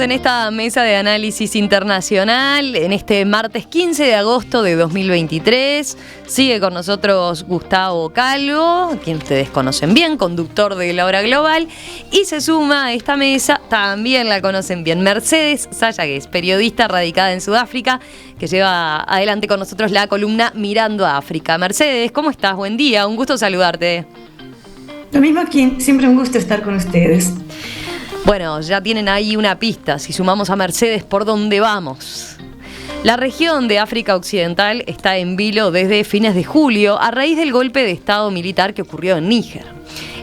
en esta mesa de análisis internacional en este martes 15 de agosto de 2023. Sigue con nosotros Gustavo Calvo, a quien ustedes conocen bien, conductor de La Hora Global. Y se suma a esta mesa, también la conocen bien, Mercedes Sayagues, periodista radicada en Sudáfrica, que lleva adelante con nosotros la columna Mirando a África. Mercedes, ¿cómo estás? Buen día, un gusto saludarte. Lo mismo aquí, siempre un gusto estar con ustedes. Bueno, ya tienen ahí una pista, si sumamos a Mercedes, ¿por dónde vamos? La región de África Occidental está en vilo desde fines de julio a raíz del golpe de estado militar que ocurrió en Níger.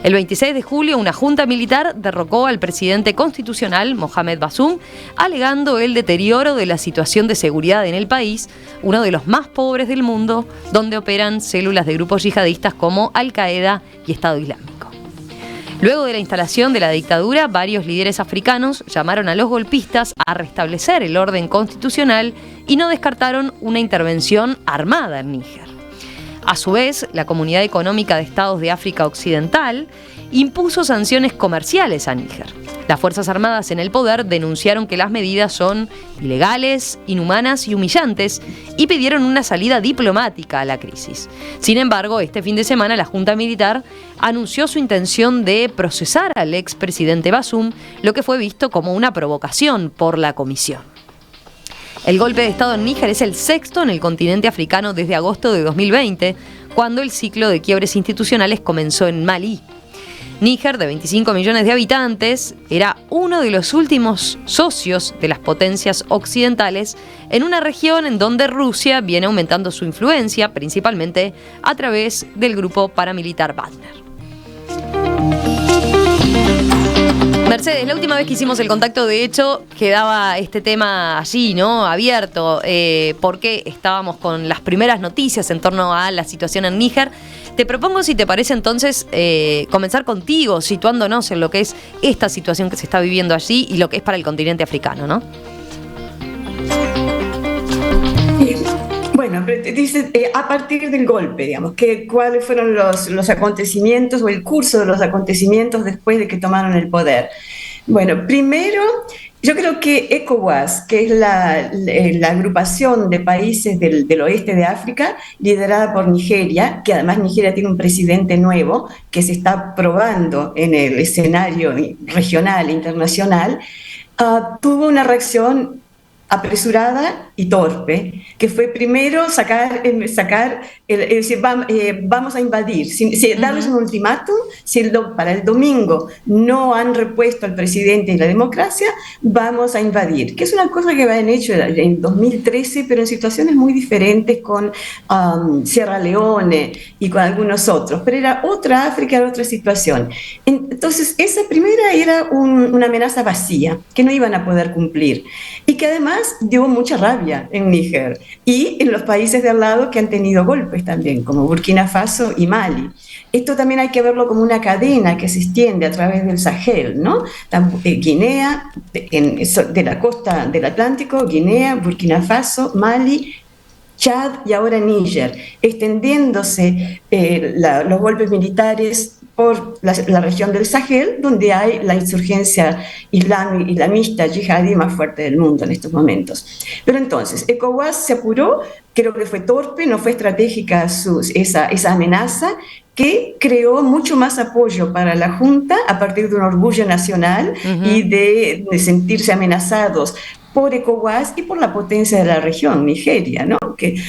El 26 de julio, una junta militar derrocó al presidente constitucional, Mohamed Bazoum, alegando el deterioro de la situación de seguridad en el país, uno de los más pobres del mundo, donde operan células de grupos yihadistas como Al-Qaeda y Estado Islámico. Luego de la instalación de la dictadura, varios líderes africanos llamaron a los golpistas a restablecer el orden constitucional y no descartaron una intervención armada en Níger. A su vez, la Comunidad Económica de Estados de África Occidental impuso sanciones comerciales a Níger. Las Fuerzas Armadas en el poder denunciaron que las medidas son ilegales, inhumanas y humillantes y pidieron una salida diplomática a la crisis. Sin embargo, este fin de semana la Junta Militar anunció su intención de procesar al expresidente Bazoum, lo que fue visto como una provocación por la comisión. El golpe de Estado en Níger es el sexto en el continente africano desde agosto de 2020, cuando el ciclo de quiebres institucionales comenzó en Malí. Níger, de 25 millones de habitantes, era uno de los últimos socios de las potencias occidentales en una región en donde Rusia viene aumentando su influencia, principalmente a través del grupo paramilitar Wagner. Mercedes, la última vez que hicimos el contacto, de hecho, quedaba este tema allí, ¿no? Abierto, porque estábamos con las primeras noticias en torno a la situación en Níger. Te propongo, si te parece, entonces, comenzar contigo, situándonos en lo que es esta situación que se está viviendo allí y lo que es para el continente africano, ¿no? Bueno, dice, a partir del golpe, digamos, ¿cuáles fueron los acontecimientos o el curso de los acontecimientos después de que tomaron el poder? Bueno, primero, yo creo que ECOWAS, que es la agrupación de países del oeste de África, liderada por Nigeria, que además Nigeria tiene un presidente nuevo que se está probando en el escenario regional e internacional, tuvo una reacción apresurada y torpe, que fue primero decir, vamos a invadir, darles un ultimátum, para el domingo no han repuesto al presidente y la democracia, vamos a invadir, que es una cosa que habían hecho en 2013, pero en situaciones muy diferentes con Sierra Leone y con algunos otros, pero era otra África, era otra situación. Entonces, esa primera era una amenaza vacía, que no iban a poder cumplir, y que además dio mucha rabia en Níger y en los países de al lado que han tenido golpes también, como Burkina Faso y Mali. Esto también hay que verlo como una cadena que se extiende a través del Sahel, ¿no? Guinea, de la costa del Atlántico, Guinea, Burkina Faso, Mali, Chad y ahora Níger, extendiéndose los golpes militares por la región del Sahel, donde hay la insurgencia islamista yihadí más fuerte del mundo en estos momentos. Pero entonces, ECOWAS se apuró, creo que fue torpe, no fue estratégica esa amenaza, que creó mucho más apoyo para la Junta a partir de un orgullo nacional y de sentirse amenazados por ECOWAS y por la potencia de la región, Nigeria, ¿no? Que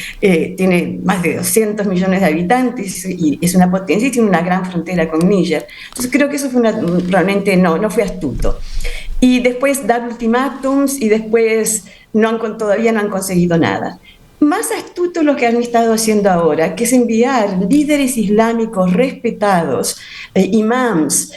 tiene más de 200 millones de habitantes y es una potencia y tiene una gran frontera con Níger. Entonces creo que eso fue realmente no fue astuto. Y después dar ultimátums y después todavía no han conseguido nada. Más astuto lo que han estado haciendo ahora, que es enviar líderes islámicos respetados, imams,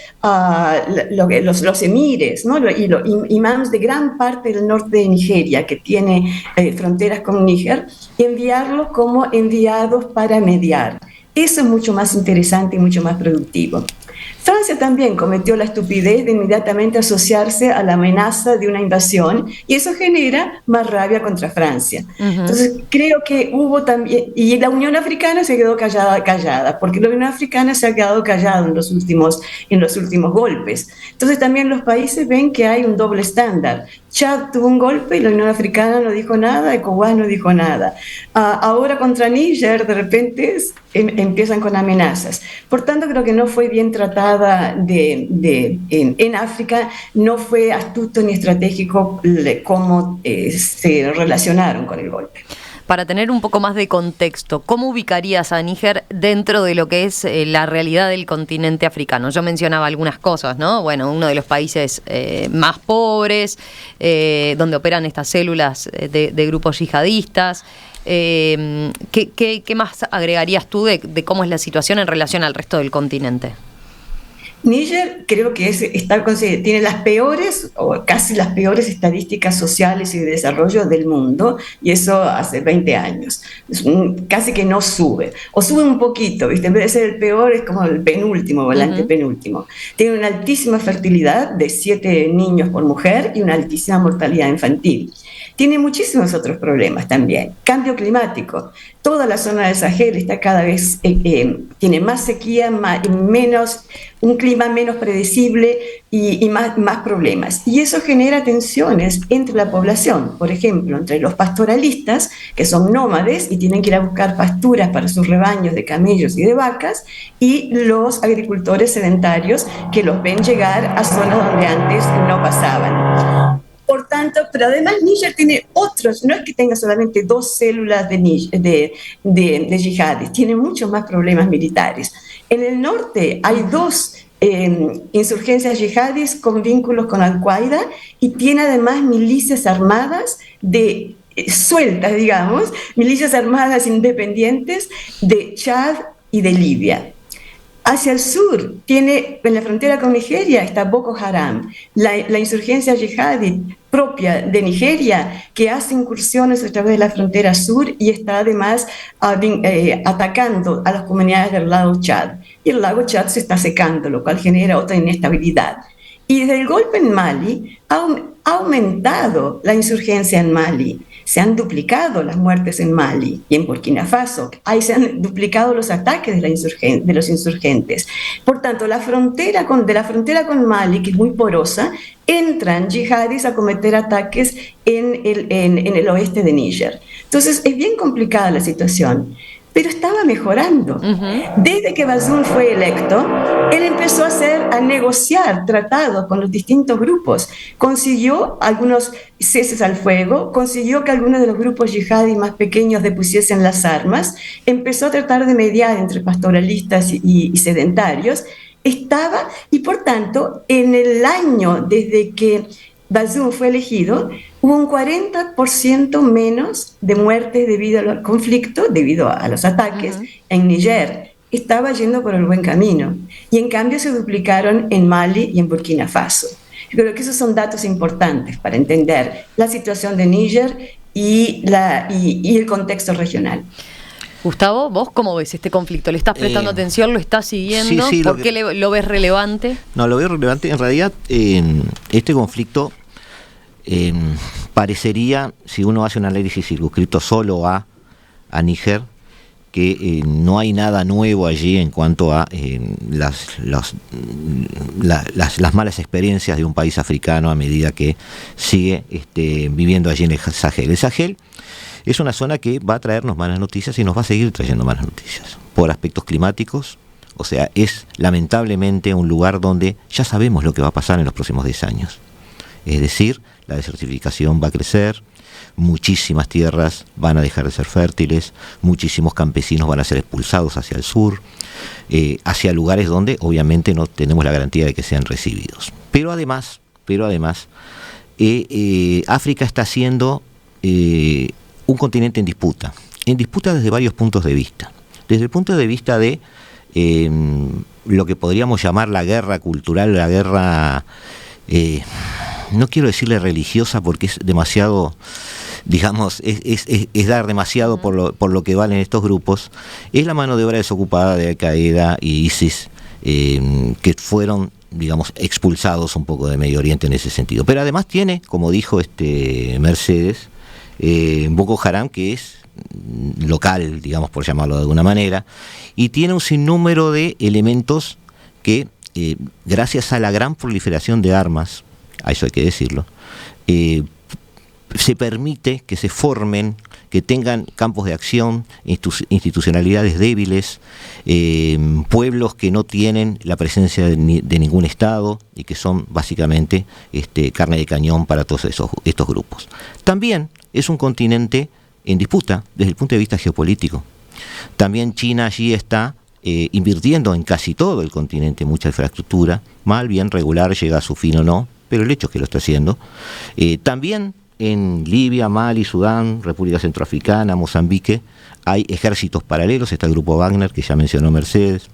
los emires, ¿no? Y los imams de gran parte del norte de Nigeria, que tiene fronteras con Níger, y enviarlos como enviados para mediar. Eso es mucho más interesante y mucho más productivo. Francia también cometió la estupidez de inmediatamente asociarse a la amenaza de una invasión y eso genera más rabia contra Francia. Entonces creo que hubo también, y la Unión Africana se quedó callada, porque la Unión Africana se ha quedado callada en los últimos golpes. Entonces también los países ven que hay un doble estándar. Chad tuvo un golpe y la Unión Africana no dijo nada, ECOWAS no dijo nada. Ahora contra Níger de repente empiezan con amenazas. Por tanto, creo que no fue bien tratada en África, no fue astuto ni estratégico cómo se relacionaron con el golpe. Para tener un poco más de contexto, ¿cómo ubicarías a Níger dentro de lo que es la realidad del continente africano? Yo mencionaba algunas cosas, ¿no? Bueno, uno de los países más pobres, donde operan estas células de grupos yihadistas. ¿Qué más agregarías tú de cómo es la situación en relación al resto del continente? Níger creo que tiene las peores o casi las peores estadísticas sociales y de desarrollo del mundo, y eso hace 20 años. Casi que no sube, o sube un poquito, ¿viste? En vez de ser el peor es como el penúltimo o el antepenúltimo. Tiene una altísima fertilidad de 7 niños por mujer y una altísima mortalidad infantil. Tiene muchísimos otros problemas también. Cambio climático. Toda la zona del Sahel está cada vez, tiene más sequía, un clima menos predecible y más problemas. Y eso genera tensiones entre la población. Por ejemplo, entre los pastoralistas, que son nómades y tienen que ir a buscar pasturas para sus rebaños de camellos y de vacas, y los agricultores sedentarios que los ven llegar a zonas donde antes no pasaban. Por tanto, pero además Níger tiene otros, no es que tenga solamente 2 células de yihadis, tiene muchos más problemas militares. En el norte hay 2 insurgencias yihadis con vínculos con Al-Qaeda y tiene además milicias armadas sueltas, digamos, milicias armadas independientes de Chad y de Libia. Hacia el sur, en la frontera con Nigeria está Boko Haram, la insurgencia yihadi propia de Nigeria, que hace incursiones a través de la frontera sur y está además atacando a las comunidades del lago Chad. Y el lago Chad se está secando, lo cual genera otra inestabilidad. Y desde el golpe en Mali ha aumentado la insurgencia en Mali. Se han duplicado las muertes en Mali y en Burkina Faso. Ahí se han duplicado los ataques de los insurgentes. Por tanto, de la frontera con Mali, que es muy porosa, entran yihadis a cometer ataques en el oeste de Níger. Entonces, es bien complicada la situación. Pero estaba mejorando. Desde que Bazoum fue electo, él empezó a negociar tratados con los distintos grupos. Consiguió algunos ceses al fuego, consiguió que algunos de los grupos yihadis más pequeños depusiesen las armas, empezó a tratar de mediar entre pastoralistas y sedentarios. Y por tanto, en el año desde que Bazoum fue elegido, hubo un 40% menos de muertes debido al conflicto, debido a los ataques en Níger. Estaba yendo por el buen camino. Y en cambio se duplicaron en Mali y en Burkina Faso. Yo creo que esos son datos importantes para entender la situación de Níger y el contexto regional. Gustavo, ¿vos cómo ves este conflicto? ¿Le estás prestando atención? ¿Lo estás siguiendo? Sí, ¿Por qué lo ves relevante? No, lo veo relevante. En realidad, este conflicto parecería, si uno hace un análisis circunscrito solo a Níger, que no hay nada nuevo allí en cuanto a las malas experiencias de un país africano a medida que sigue viviendo allí en el Sahel. El Sahel es una zona que va a traernos malas noticias y nos va a seguir trayendo malas noticias por aspectos climáticos. O sea, es lamentablemente un lugar donde ya sabemos lo que va a pasar en los próximos 10 años. Es decir, la desertificación va a crecer, muchísimas tierras van a dejar de ser fértiles, muchísimos campesinos van a ser expulsados hacia el sur, hacia lugares donde obviamente no tenemos la garantía de que sean recibidos. Pero además, África está siendo un continente en disputa desde varios puntos de vista. Desde el punto de vista de lo que podríamos llamar la guerra cultural, la guerra, no quiero decirle religiosa porque es demasiado, digamos, es dar demasiado por lo que valen estos grupos, es la mano de obra desocupada de Al-Qaeda y ISIS que fueron, digamos, expulsados un poco de Medio Oriente en ese sentido. Pero además tiene, como dijo Mercedes, Boko Haram, que es local, digamos, por llamarlo de alguna manera, y tiene un sinnúmero de elementos que, gracias a la gran proliferación de armas, a eso hay que decirlo, se permite que se formen, que tengan campos de acción, institucionalidades débiles, pueblos que no tienen la presencia de ningún Estado y que son básicamente carne de cañón para todos estos grupos. También es un continente en disputa desde el punto de vista geopolítico. También China allí está invirtiendo en casi todo el continente mucha infraestructura, mal, bien, regular, llega a su fin o no, pero el hecho es que lo está haciendo. También en Libia, Mali, Sudán, República Centroafricana, Mozambique, hay ejércitos paralelos, está el grupo Wagner, que ya mencionó Mercedes.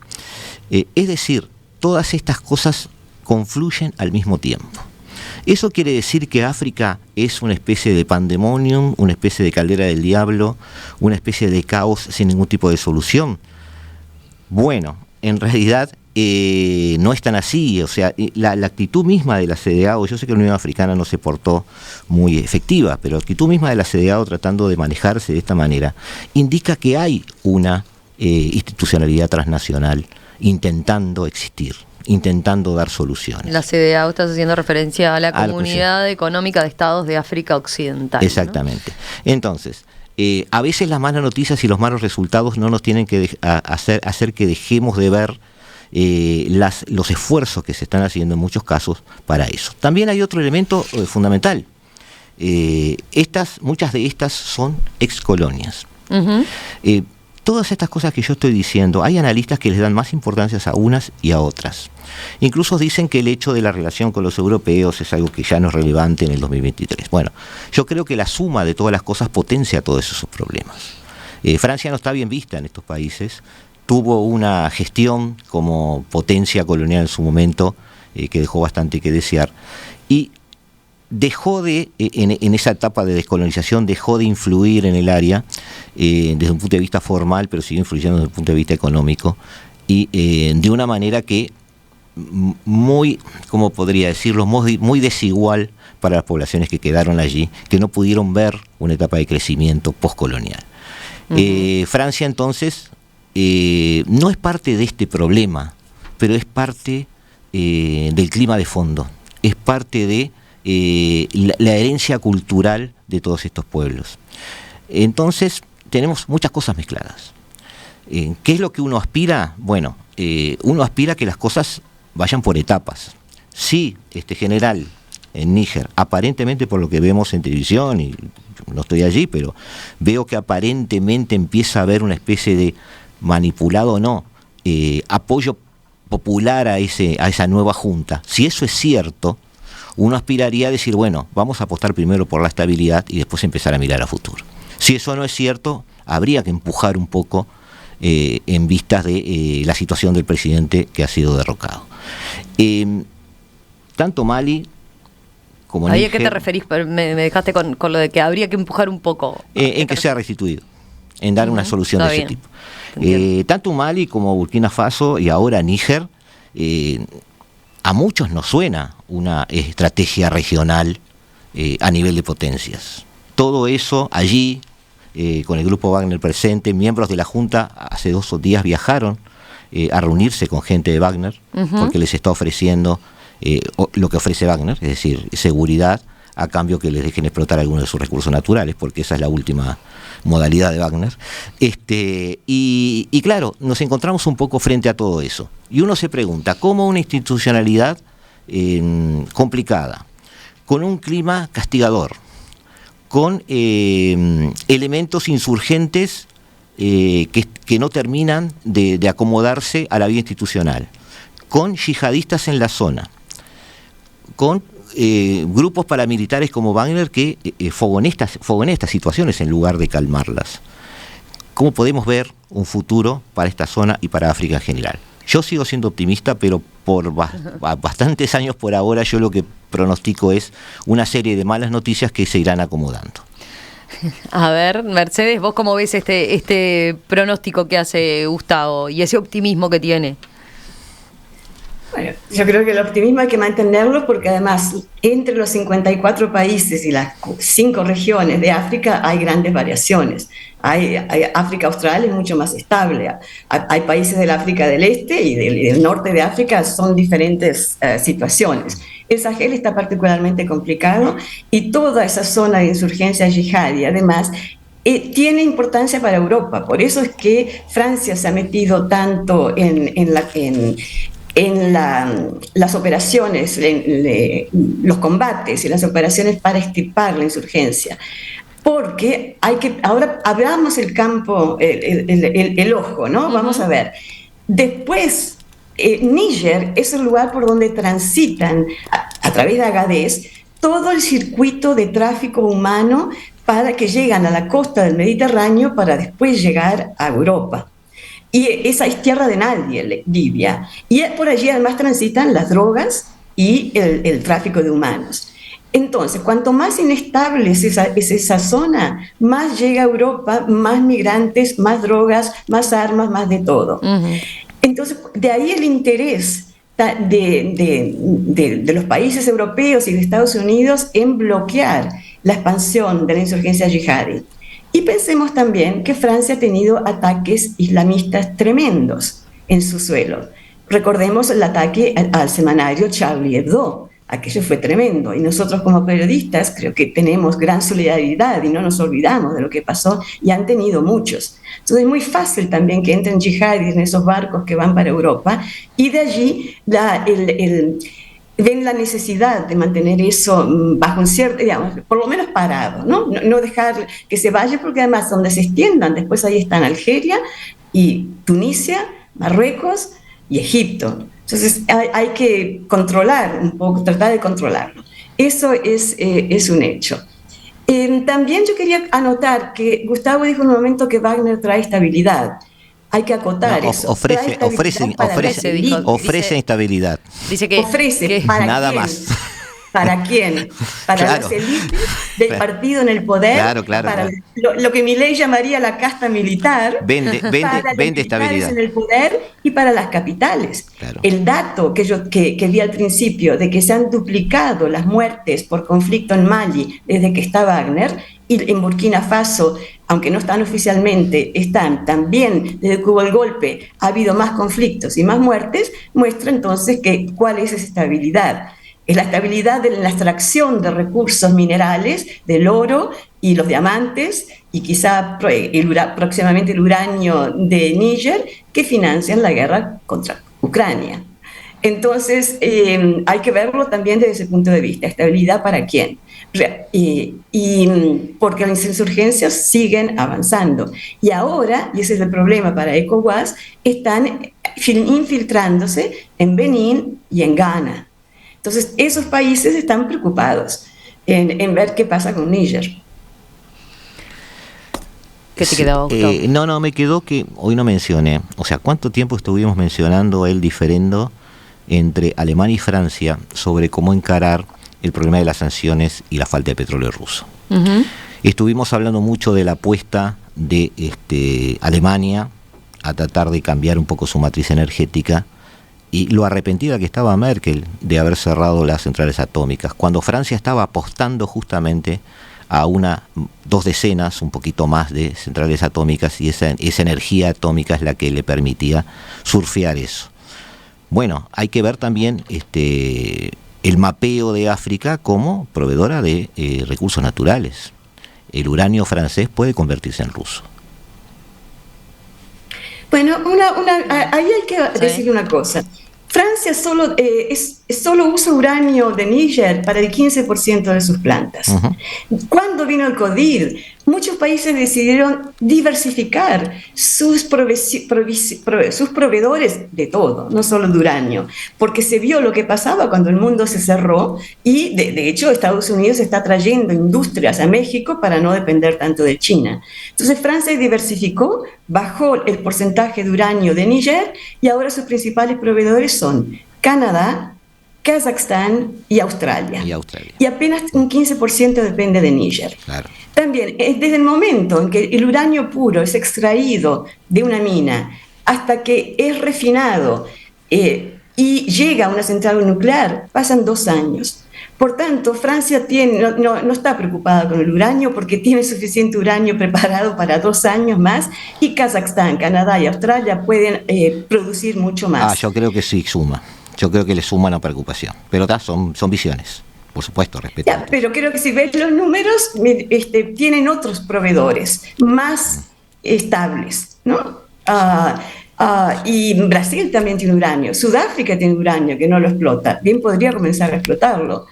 Es decir, todas estas cosas confluyen al mismo tiempo. ¿Eso quiere decir que África es una especie de pandemonium, una especie de caldera del diablo, una especie de caos sin ningún tipo de solución? Bueno, en realidad no es tan así. O sea, la actitud misma de la CEDEAO, yo sé que la Unión Africana no se portó muy efectiva, pero la actitud misma de la CEDEAO tratando de manejarse de esta manera indica que hay una institucionalidad transnacional intentando existir, intentando dar soluciones. La CEDEAO, estás haciendo referencia a la Comunidad Económica de Estados de África Occidental. Exactamente. ¿No? Entonces, a veces las malas noticias y los malos resultados no nos tienen que hacer que dejemos de ver los esfuerzos que se están haciendo en muchos casos para eso. También hay otro elemento fundamental. Muchas de estas son excolonias. Uh-huh. Todas estas cosas que yo estoy diciendo, hay analistas que les dan más importancia a unas y a otras. Incluso dicen que el hecho de la relación con los europeos es algo que ya no es relevante en el 2023. Bueno, yo creo que la suma de todas las cosas potencia todos esos problemas. Francia no está bien vista en estos países. Tuvo una gestión como potencia colonial en su momento que dejó bastante que desear. Y dejó en esa etapa de descolonización, dejó de influir en el área desde un punto de vista formal, pero siguió influyendo desde un punto de vista económico, y de una manera que muy, ¿cómo podría decirlo?, muy desigual para las poblaciones que quedaron allí, que no pudieron ver una etapa de crecimiento postcolonial. Uh-huh. Francia, entonces, no es parte de este problema, pero es parte del clima de fondo, es parte de la herencia cultural de todos estos pueblos. Entonces tenemos muchas cosas mezcladas. ¿Qué es lo que uno aspira? Bueno, uno aspira a que las cosas vayan por etapas. Sí, general en Níger, aparentemente por lo que vemos en televisión, y no estoy allí, pero veo que aparentemente empieza a haber una especie de manipulado o no, apoyo popular a esa nueva junta. Si eso es cierto, uno aspiraría a decir, bueno, vamos a apostar primero por la estabilidad y después empezar a mirar a futuro. Si eso no es cierto, habría que empujar un poco en vistas de la situación del presidente que ha sido derrocado. Tanto Mali como Níger... ¿A Níger, qué te referís? Me dejaste con lo de que habría que empujar un poco. En que sea restituido, en dar una solución de ese tipo. Tanto Mali como Burkina Faso y ahora Níger, a muchos nos suena una estrategia regional a nivel de potencias. Todo eso allí, con el grupo Wagner presente, miembros de la Junta hace 2 días viajaron a reunirse con gente de Wagner, uh-huh, porque les está ofreciendo lo que ofrece Wagner, es decir, seguridad a cambio que les dejen explotar algunos de sus recursos naturales, porque esa es la última modalidad de Wagner. Y claro, nos encontramos un poco frente a todo eso. Y uno se pregunta, ¿cómo una institucionalidad complicada, con un clima castigador, con elementos insurgentes que no terminan de acomodarse a la vida institucional, con yihadistas en la zona, con grupos paramilitares como Wagner que fogonean estas situaciones en lugar de calmarlas? ¿Cómo podemos ver un futuro para esta zona y para África en general? Yo sigo siendo optimista, pero por bastantes años por ahora yo lo que pronostico es una serie de malas noticias que se irán acomodando. A ver, Mercedes, ¿vos cómo ves este pronóstico que hace Gustavo y ese optimismo que tiene? Bueno, yo creo que el optimismo hay que mantenerlo porque además entre los 54 países y las 5 regiones de África hay grandes variaciones. África Austral es mucho más estable. Hay países del África del Este y del norte de África, son diferentes situaciones. El Sahel está particularmente complicado y toda esa zona de insurgencia yihadi, además, tiene importancia para Europa. Por eso es que Francia se ha metido tanto en las operaciones, los combates y las operaciones para extirpar la insurgencia. Porque ahora abramos el campo, el ojo, ¿no? Vamos a ver. Después, Níger es el lugar por donde transitan, a través de Agadez, todo el circuito de tráfico humano para que llegan a la costa del Mediterráneo para después llegar a Europa. Y esa es tierra de nadie, Libia. Y por allí además transitan las drogas y el tráfico de humanos. Entonces, cuanto más inestable es esa zona, más llega a Europa, más migrantes, más drogas, más armas, más de todo. Entonces, de ahí el interés de los países europeos y de Estados Unidos en bloquear la expansión de la insurgencia yihadi. Y pensemos también que Francia ha tenido ataques islamistas tremendos en su suelo. Recordemos el ataque al semanario Charlie Hebdo. Aquello fue tremendo y nosotros como periodistas creo que tenemos gran solidaridad y no nos olvidamos de lo que pasó y han tenido muchos. Entonces es muy fácil también que entren yihadis en esos barcos que van para Europa y de allí ven la necesidad de mantener eso bajo un cierto, digamos, por lo menos parado, ¿no? No dejar que se vaya porque además donde se extiendan, después ahí están Algeria y Tunisia, Marruecos y Egipto. Entonces hay que controlar un poco, tratar de controlarlo. Eso es un hecho. También yo quería anotar que Gustavo dijo en un momento que Wagner trae estabilidad. Hay que acotar eso. Ofrece estabilidad. Dice que ofrece. ¿Para nada quién? más. ¿Para quién? Para las élites del partido en el poder, para lo que Milei llamaría la casta militar, vende estabilidad en el poder y para las capitales. Claro. El dato que vi al principio de que se han duplicado las muertes por conflicto en Mali desde que está Wagner, y en Burkina Faso, aunque no están oficialmente, están también, desde que hubo el golpe, ha habido más conflictos y más muertes, muestra entonces cuál es esa estabilidad. Es la estabilidad de la extracción de recursos minerales, del oro y los diamantes, y quizá próximamente el uranio de Níger, que financian la guerra contra Ucrania. Entonces, hay que verlo también desde ese punto de vista. ¿Estabilidad para quién? Porque las insurgencias siguen avanzando. Y ahora, y ese es el problema para ECOWAS, están infiltrándose en Benín y en Ghana. Entonces, esos países están preocupados en ver qué pasa con Níger. ¿Qué te quedó, Gustavo? No, me quedó que hoy no mencioné. O sea, ¿cuánto tiempo estuvimos mencionando el diferendo entre Alemania y Francia sobre cómo encarar el problema de las sanciones y la falta de petróleo ruso? Uh-huh. Estuvimos hablando mucho de la apuesta de Alemania a tratar de cambiar un poco su matriz energética y lo arrepentida que estaba Merkel de haber cerrado las centrales atómicas, cuando Francia estaba apostando justamente a 2 decenas, un poquito más de centrales atómicas, y esa energía atómica es la que le permitía surfear eso. Bueno, hay que ver también el mapeo de África como proveedora de recursos naturales. El uranio francés puede convertirse en ruso. Bueno, ahí hay que decir una cosa. Francia solo usa uranio de Níger para el 15% de sus plantas. Uh-huh. Cuando vino el COVID, muchos países decidieron diversificar sus proveedores de todo, no solo de uranio, porque se vio lo que pasaba cuando el mundo se cerró y, de hecho, Estados Unidos está trayendo industrias a México para no depender tanto de China. Entonces, Francia diversificó, bajó el porcentaje de uranio de Níger y ahora sus principales proveedores son Canadá, Kazajstán y Australia. Y apenas un 15% depende de Níger. Claro. También, desde el momento en que el uranio puro es extraído de una mina hasta que es refinado, y llega a una central nuclear, pasan 2 años. Por tanto, Francia no está preocupada con el uranio porque tiene suficiente uranio preparado para 2 años más, y Kazajstán, Canadá y Australia pueden producir mucho más. Yo creo que sí suma. Yo creo que le suma la preocupación. Pero son visiones, por supuesto, respeto. Pero creo que si ves los números, tienen otros proveedores más estables, ¿no? Y Brasil también tiene uranio, Sudáfrica tiene uranio que no lo explota, bien podría comenzar a explotarlo.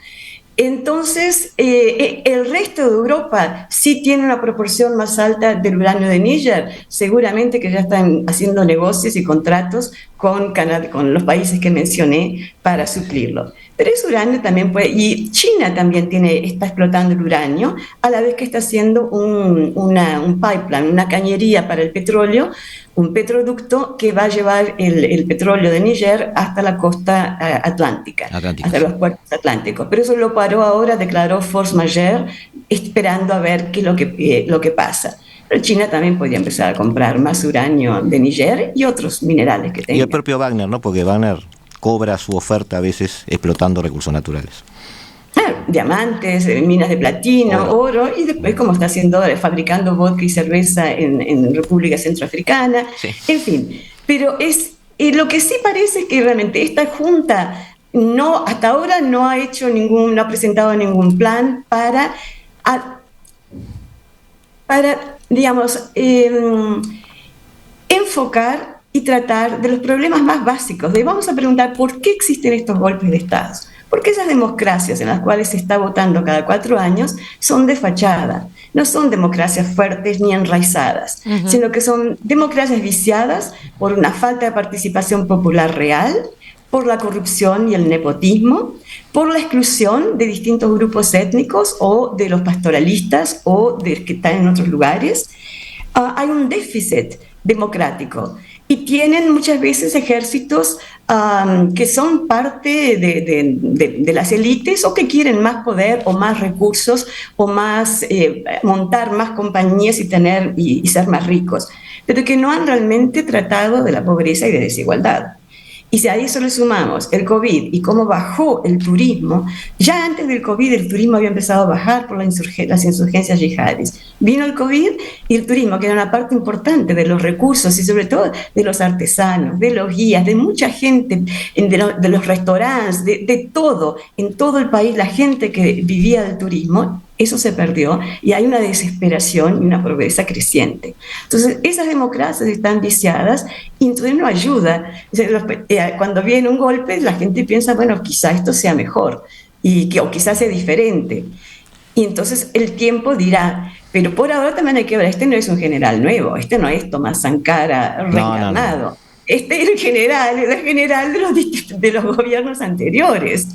Entonces, el resto de Europa sí tiene una proporción más alta del uranio de Níger, seguramente que ya están haciendo negocios y contratos con los países que mencioné para suplirlo. Pero ese uranio también y China también está explotando el uranio, a la vez que está haciendo un pipeline, una cañería para el petróleo, un petroducto que va a llevar el petróleo de Níger hasta la costa atlántica, hasta los puertos atlánticos. Pero eso lo paró ahora, declaró force majeure, esperando a ver qué es lo que pasa. Pero China también podría empezar a comprar más uranio de Níger y otros minerales que tenga. Y el propio Wagner, ¿no? Porque Wagner cobra su oferta a veces explotando recursos naturales. Diamantes, minas de platino, oro, y después como está fabricando vodka y cerveza en República Centroafricana, sí. En fin. Pero lo que sí parece es que realmente esta junta hasta ahora no ha presentado ningún plan para digamos, enfocar y tratar de los problemas más básicos. Vamos a preguntar por qué existen estos golpes de Estado. Porque esas democracias en las cuales se está votando cada 4 años son de fachada. No son democracias fuertes ni enraizadas, sino que son democracias viciadas por una falta de participación popular real, por la corrupción y el nepotismo, por la exclusión de distintos grupos étnicos o de los pastoralistas o de que están en otros lugares. Hay un déficit democrático. Y tienen muchas veces ejércitos que son parte de las élites o que quieren más poder o más recursos o montar más compañías y ser más ricos, pero que no han realmente tratado de la pobreza y de desigualdad. Y si a eso le sumamos el COVID y cómo bajó el turismo, ya antes del COVID el turismo había empezado a bajar por las insurgencias yihadis. Vino el COVID y el turismo, que era una parte importante de los recursos y sobre todo de los artesanos, de los guías, de mucha gente, de los restaurantes, de todo, en todo el país, la gente que vivía del turismo, eso se perdió y hay una desesperación y una pobreza creciente. Entonces, esas democracias están viciadas y entonces no ayuda. Cuando viene un golpe, la gente piensa, bueno, quizá esto sea mejor o quizás sea diferente. Y entonces el tiempo dirá, pero por ahora también hay que ver, este no es un general nuevo, este no es Tomás Sankara reencarnado. No. Este es el general de los gobiernos anteriores.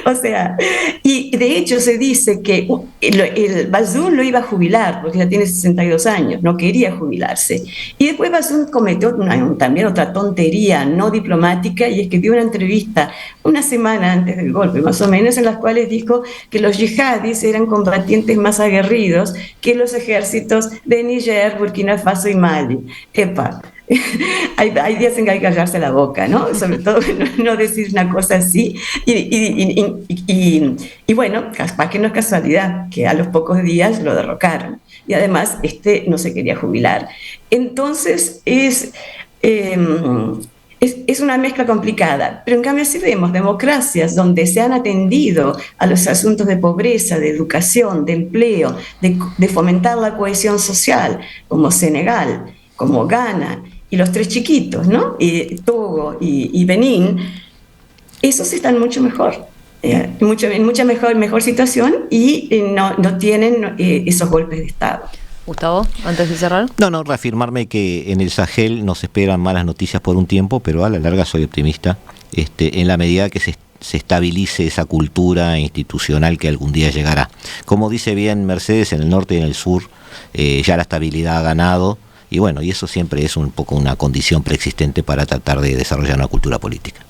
O sea, y de hecho se dice que el Bazoum lo iba a jubilar porque ya tiene 62 años, no quería jubilarse. Y después Bazoum cometió también otra tontería no diplomática, y es que dio una entrevista una semana antes del golpe, más o menos, en las cuales dijo que los yihadis eran combatientes más aguerridos que los ejércitos de Níger, Burkina Faso y Mali. Hay días en que hay que callarse la boca, ¿no? Sobre todo no decir una cosa así. Y bueno, capaz que no es casualidad que a los pocos días lo derrocaron. Y además, no se quería jubilar. Entonces, es una mezcla complicada. Pero en cambio, sí vemos democracias donde se han atendido a los asuntos de pobreza, de educación, de empleo, de fomentar la cohesión social, como Senegal, como Ghana, y los 3 chiquitos, ¿no? Togo y Benín, esos están mucho mejor, en mucha mejor situación y no tienen esos golpes de Estado. Gustavo, antes de cerrar. No, reafirmarme que en el Sahel nos esperan malas noticias por un tiempo, pero a la larga soy optimista, en la medida que se estabilice esa cultura institucional que algún día llegará. Como dice bien Mercedes, en el norte y en el sur ya la estabilidad ha ganado. Y bueno, y eso siempre es un poco una condición preexistente para tratar de desarrollar una cultura política.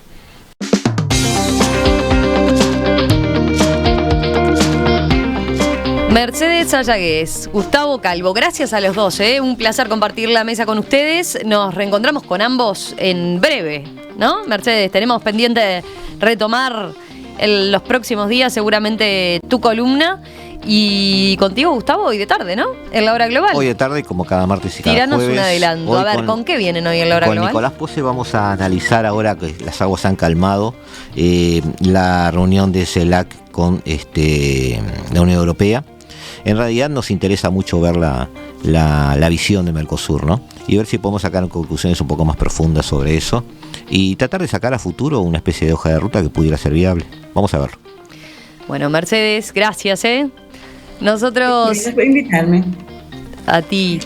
Mercedes Mercedes Sayagues, Gustavo Calvo, gracias a los dos, un placer compartir la mesa con ustedes. Nos reencontramos con ambos en breve, ¿no? Mercedes, tenemos pendiente retomar en los próximos días seguramente tu columna. Y contigo, Gustavo, hoy de tarde, ¿no? En la hora global. Hoy de tarde, como cada martes y cada Tiranos jueves. un adelanto. Hoy A ver, ¿con qué vienen hoy en la hora global? Con Nicolás Pose vamos a analizar, ahora que las aguas han calmado, la reunión de CELAC con la Unión Europea. En realidad nos interesa mucho ver la visión de Mercosur, ¿no? Y ver si podemos sacar conclusiones un poco más profundas sobre eso y tratar de sacar a futuro una especie de hoja de ruta que pudiera ser viable. Vamos a verlo. Bueno, Mercedes, gracias, Nosotros... Gracias por invitarme. A ti.